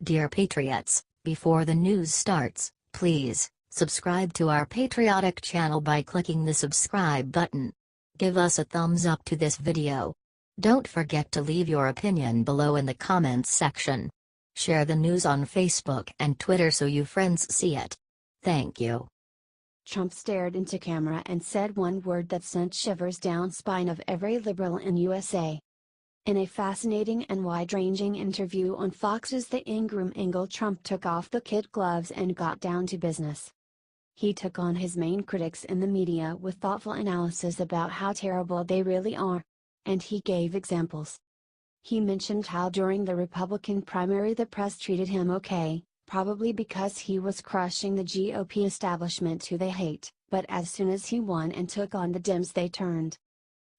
Dear Patriots, before the news starts, please subscribe to our patriotic channel by clicking the subscribe button. Give us a thumbs up to this video. Don't forget to leave your opinion below in the comments section. Share the news on Facebook and Twitter so you friends see it. Thank you. Trump stared into camera and said one word that sent shivers down spine of every liberal in USA. In a fascinating and wide-ranging interview on Fox's The Ingraham angle, Trump took off the kid gloves and got down to business. He took on his main critics in the media with thoughtful analysis about how terrible they really are. And he gave examples. He mentioned how during the Republican primary the press treated him okay, probably because he was crushing the GOP establishment who they hate, but as soon as he won and took on the Dems they turned.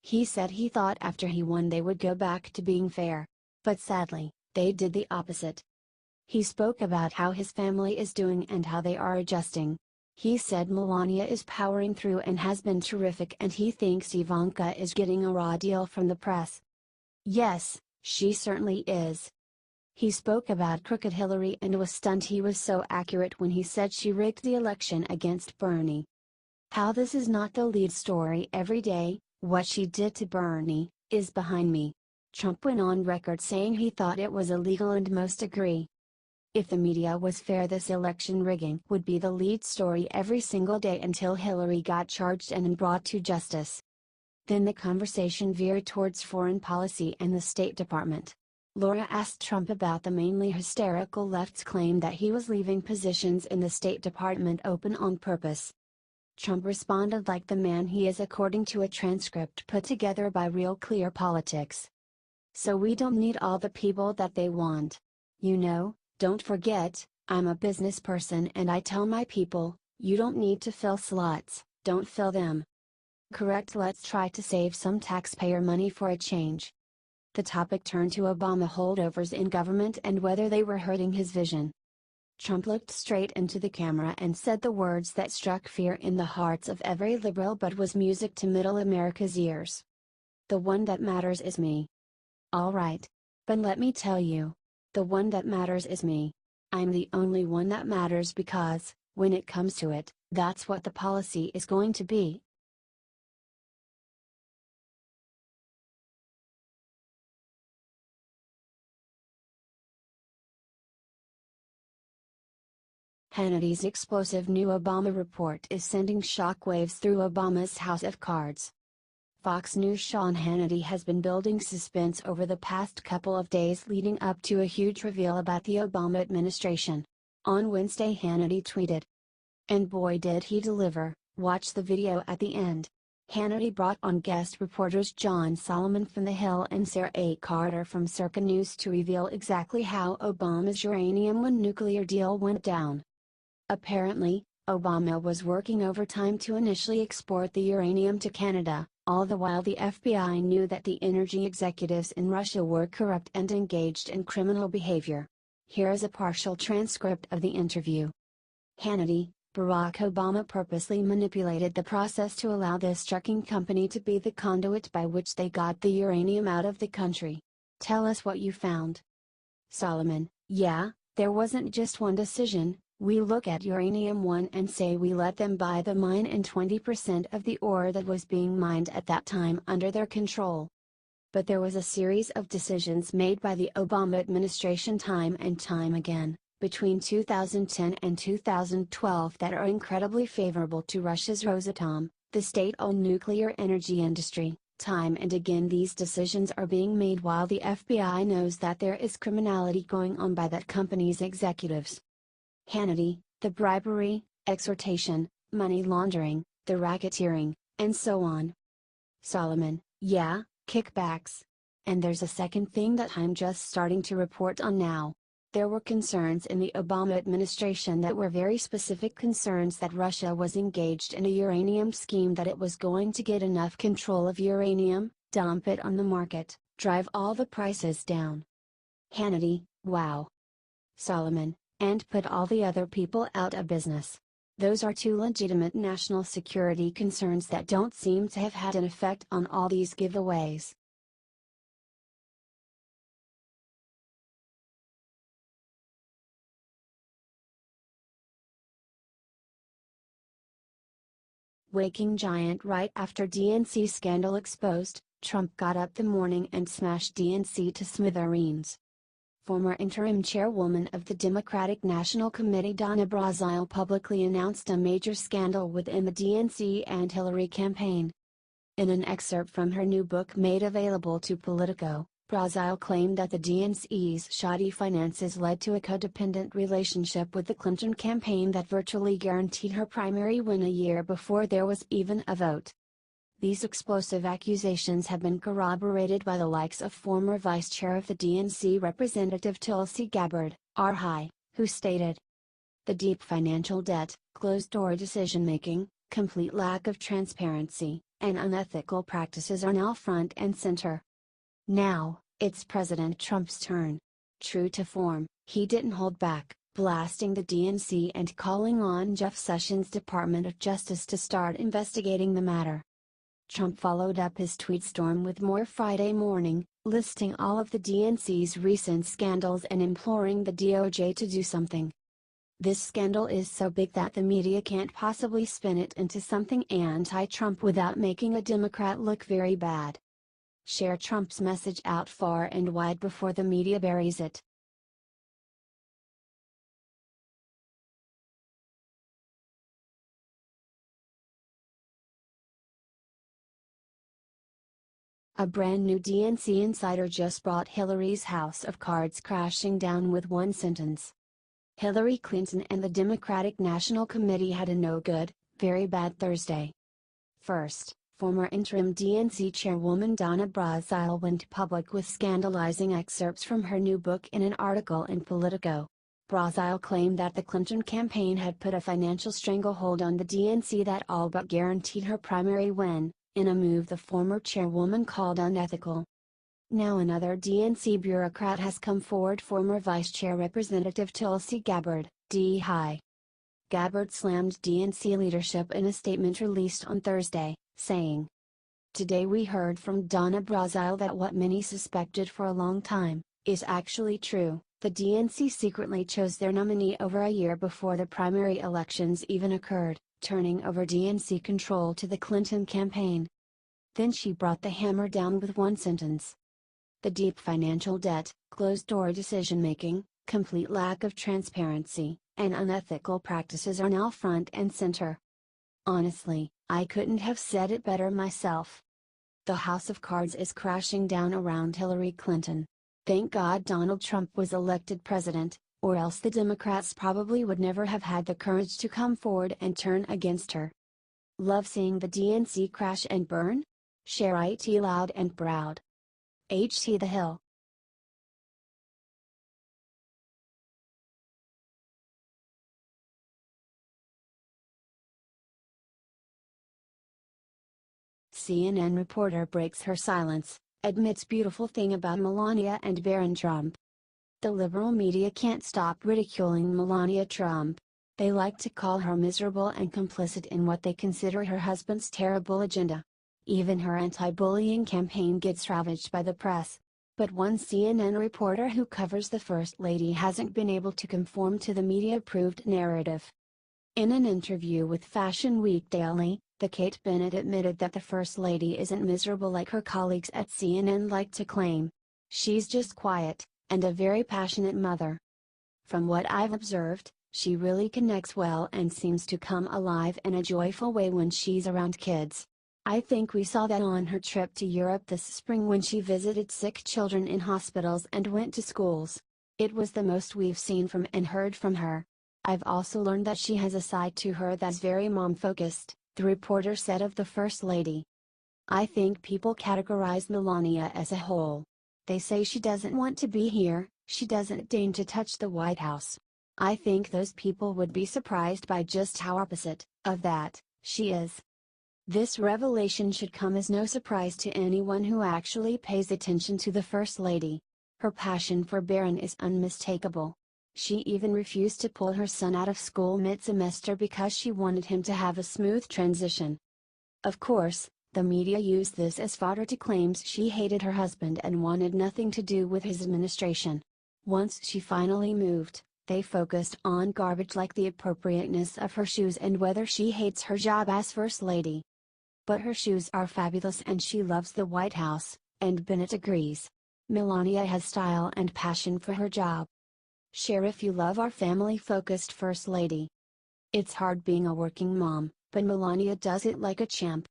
He said he thought after he won they would go back to being fair. But sadly, they did the opposite. He spoke about how his family is doing and how they are adjusting. He said Melania is powering through and has been terrific, and he thinks Ivanka is getting a raw deal from the press. Yes, she certainly is. He spoke about crooked Hillary and was stunned he was so accurate when he said she rigged the election against Bernie. How this is not the lead story every day, what she did to Bernie, is behind me. Trump went on record saying he thought it was illegal and most agree. If the media was fair, this election rigging would be the lead story every single day until Hillary got charged and brought to justice. Then the conversation veered towards foreign policy and the State Department. Laura asked Trump about the mainly hysterical left's claim that he was leaving positions in the State Department open on purpose. Trump responded like the man he is, according to a transcript put together by Real Clear Politics. So we don't need all the people that they want. You know, don't forget, I'm a business person and I tell my people, you don't need to fill slots, don't fill them. Correct. Let's try to save some taxpayer money for a change. The topic turned to Obama holdovers in government and whether they were hurting his vision. Trump looked straight into the camera and said the words that struck fear in the hearts of every liberal but was music to middle America's ears. The one that matters is me. All right. But let me tell you. The one that matters is me. I'm the only one that matters because, when it comes to it, that's what the policy is going to be. Hannity's explosive new Obama report is sending shockwaves through Obama's house of cards. Fox News' Sean Hannity has been building suspense over the past couple of days leading up to a huge reveal about the Obama administration. On Wednesday, Hannity tweeted, "And boy did he deliver, watch the video at the end." Hannity brought on guest reporters John Solomon from The Hill and Sarah A. Carter from Circa News to reveal exactly how Obama's uranium and nuclear deal went down. Apparently, Obama was working overtime to initially export the uranium to Canada, all the while the FBI knew that the energy executives in Russia were corrupt and engaged in criminal behavior. Here is a partial transcript of the interview. Hannity: Barack Obama purposely manipulated the process to allow this trucking company to be the conduit by which they got the uranium out of the country. Tell us what you found. Solomon: Yeah, there wasn't just one decision. We look at Uranium One and say we let them buy the mine and 20% of the ore that was being mined at that time under their control. But there was a series of decisions made by the Obama administration time and time again, between 2010 and 2012 that are incredibly favorable to Russia's Rosatom, the state-owned nuclear energy industry. Time and again these decisions are being made while the FBI knows that there is criminality going on by that company's executives. Hannity: the bribery, extortion, money laundering, the racketeering, and so on. Solomon: Yeah, kickbacks. And there's a second thing that I'm just starting to report on now. There were concerns in the Obama administration that were very specific concerns that Russia was engaged in a uranium scheme, that it was going to get enough control of uranium, dump it on the market, drive all the prices down. Hannity: Wow. Solomon: And put all the other people out of business. Those are two legitimate national security concerns that don't seem to have had an effect on all these giveaways. Waking giant. Right after DNC scandal exposed, Trump got up the morning and smashed DNC to smithereens. Former interim chairwoman of the Democratic National Committee Donna Brazile publicly announced a major scandal within the DNC and Hillary campaign. In an excerpt from her new book made available to Politico, Brazile claimed that the DNC's shoddy finances led to a codependent relationship with the Clinton campaign that virtually guaranteed her primary win a year before there was even a vote. These explosive accusations have been corroborated by the likes of former vice chair of the DNC Representative Tulsi Gabbard, RI, who stated, "The deep financial debt, closed-door decision-making, complete lack of transparency, and unethical practices are now front and center. Now, it's President Trump's turn." True to form, he didn't hold back, blasting the DNC and calling on Jeff Sessions' Department of Justice to start investigating the matter. Trump followed up his tweet storm with more Friday morning, listing all of the DNC's recent scandals and imploring the DOJ to do something. "This scandal is so big that the media can't possibly spin it into something anti-Trump without making a Democrat look very bad. Share Trump's message out far and wide before the media buries it." A brand new DNC insider just brought Hillary's house of cards crashing down with one sentence. Hillary Clinton and the Democratic National Committee had a no good, very bad Thursday. First, former interim DNC chairwoman Donna Brazile went public with scandalizing excerpts from her new book in an article in Politico. Brazile claimed that the Clinton campaign had put a financial stranglehold on the DNC that all but guaranteed her primary win, in a move the former chairwoman called unethical. Now another DNC bureaucrat has come forward. Former Vice Chair Representative Tulsi Gabbard, DI. Gabbard slammed DNC leadership in a statement released on Thursday, saying, "Today we heard from Donna Brazile that what many suspected for a long time, is actually true. The DNC secretly chose their nominee over a year before the primary elections even occurred, turning over DNC control to the Clinton campaign." Then she brought the hammer down with one sentence. "The deep financial debt, closed-door decision-making, complete lack of transparency, and unethical practices are now front and center." Honestly, I couldn't have said it better myself. The house of cards is crashing down around Hillary Clinton. Thank God Donald Trump was elected president, or else the Democrats probably would never have had the courage to come forward and turn against her. Love seeing the DNC crash and burn? Share it loud and proud. HT The Hill. CNN reporter breaks her silence, admits beautiful thing about Melania and Barron Trump. The liberal media can't stop ridiculing Melania Trump. They like to call her miserable and complicit in what they consider her husband's terrible agenda. Even her anti-bullying campaign gets ravaged by the press. But one CNN reporter who covers the First Lady hasn't been able to conform to the media-approved narrative. In an interview with Fashion Week Daily, the Kate Bennett admitted that the First Lady isn't miserable like her colleagues at CNN like to claim. "She's just quiet, and a very passionate mother. From what I've observed, she really connects well and seems to come alive in a joyful way when she's around kids. I think we saw that on her trip to Europe this spring when she visited sick children in hospitals and went to schools. It was the most we've seen from and heard from her. I've also learned that she has a side to her that's very mom-focused," the reporter said of the First Lady. "I think people categorize Melania as a whole. They say she doesn't want to be here, she doesn't deign to touch the White House. I think those people would be surprised by just how opposite of that she is." This revelation should come as no surprise to anyone who actually pays attention to the First Lady. Her passion for Barron is unmistakable. She even refused to pull her son out of school mid-semester because she wanted him to have a smooth transition. Of course, the media used this as fodder to claims she hated her husband and wanted nothing to do with his administration. Once she finally moved, They focused on garbage like the appropriateness of her shoes and whether she hates her job as First Lady. But her shoes are fabulous and she loves the White House, and Bennett agrees. Melania has style and passion for her job. Share if you love our family-focused First Lady. It's hard being a working mom, but Melania does it like a champ.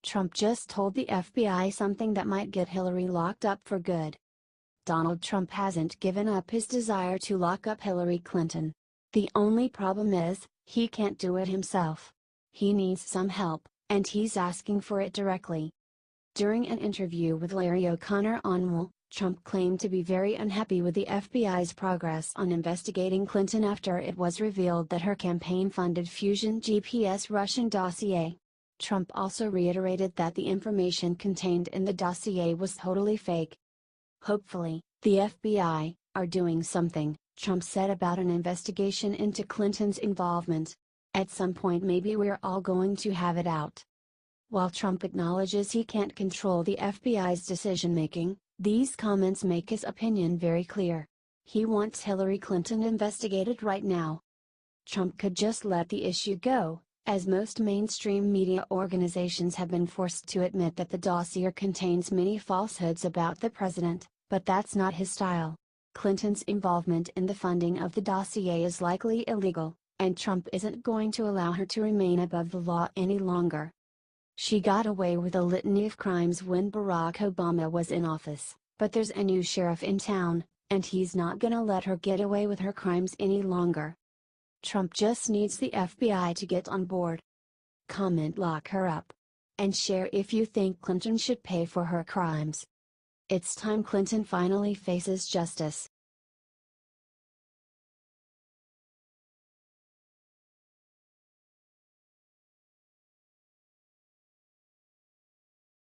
Trump just told the FBI something that might get Hillary locked up for good. Donald Trump hasn't given up his desire to lock up Hillary Clinton. The only problem is, he can't do it himself. He needs some help, and he's asking for it directly. During an interview with Larry O'Connor on WOL, Trump claimed to be very unhappy with the FBI's progress on investigating Clinton after it was revealed that her campaign funded Fusion GPS Russian dossier. Trump also reiterated that the information contained in the dossier was totally fake. Hopefully, the FBI are doing something, Trump said about an investigation into Clinton's involvement. At some point maybe we're all going to have it out. While Trump acknowledges he can't control the FBI's decision-making, these comments make his opinion very clear. He wants Hillary Clinton investigated right now. Trump could just let the issue go, as most mainstream media organizations have been forced to admit that the dossier contains many falsehoods about the president, but that's not his style. Clinton's involvement in the funding of the dossier is likely illegal, and Trump isn't going to allow her to remain above the law any longer. She got away with a litany of crimes when Barack Obama was in office, but there's a new sheriff in town, and he's not gonna let her get away with her crimes any longer. Trump just needs the FBI to get on board. Comment lock her up. And share if you think Clinton should pay for her crimes. It's time Clinton finally faces justice.